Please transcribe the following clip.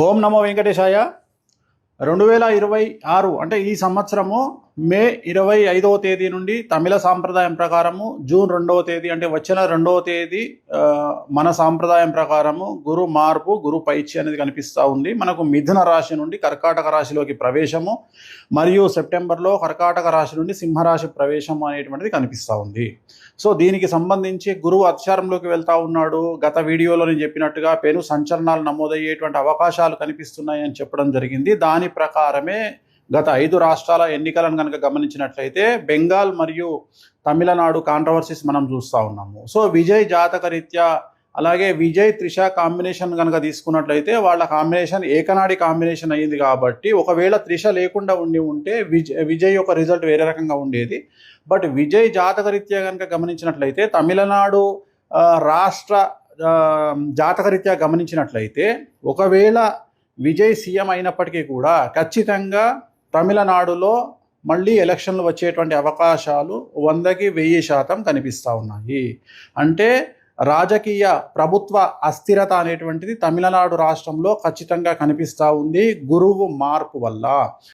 ఓం నమో వెంకటేశాయ. 2026 అంటే ఈ సంవత్సరము మే 25వ తేదీ నుండి తమిళ సాంప్రదాయం ప్రకారము జూన్ 2వ తేదీ అంటే వచ్చిన 2వ తేదీ మన సాంప్రదాయం ప్రకారము గురు మార్పు, గురు పైచి అనేది కనిపిస్తూ ఉంది. మనకు మిథున రాశి నుండి కర్కాటక రాశిలోకి ప్రవేశము మరియు సెప్టెంబర్లో కర్కాటక రాశి నుండి సింహరాశి ప్రవేశం అనేటువంటిది కనిపిస్తూ ఉంది. సో దీనికి సంబంధించి గురువు అత్యారంలోకి వెళ్తూ ఉన్నాడు. గత వీడియోలో నేను చెప్పినట్టుగా పెను సంచలనాలు నమోదయ్యేటువంటి అవకాశాలు కనిపిస్తున్నాయి అని చెప్పడం జరిగింది. దాని ప్రకారమే గత 5 రాష్ట్రాల ఎన్నికలను కనుక గమనించినట్లయితే బెంగాల్ మరియు తమిళనాడు కాంట్రవర్సీస్ మనం చూస్తూ ఉన్నాము. సో విజయ్ జాతకరీత్యా అలాగే విజయ్ త్రిష కాంబినేషన్ కనుక తీసుకున్నట్లయితే వాళ్ళ కాంబినేషన్ ఏకనాడి కాంబినేషన్ అయ్యింది. కాబట్టి ఒకవేళ త్రిష లేకుండా ఉంటే విజయ్ యొక్క రిజల్ట్ వేరే రకంగా ఉండేది. బట్ విజయ్ జాతకరీత్యా కనుక గమనించినట్లయితే తమిళనాడు రాష్ట్ర జాతకరీత్యా గమనించినట్లయితే ఒకవేళ విజయ్ సీఎం అయినప్పటికీ కూడా ఖచ్చితంగా తమిళనాడులో మళ్ళీ ఎలక్షన్లు వచ్చేటువంటి అవకాశాలు 100కి 1000% కనిపిస్తూ ఉన్నాయి. అంటే రాజకీయ ప్రభుత్వ అస్థిరత అనేటువంటిది తమిళనాడు రాష్ట్రంలో ఖచ్చితంగా కనిపిస్తూ ఉంది గురువు మార్పు వల్ల.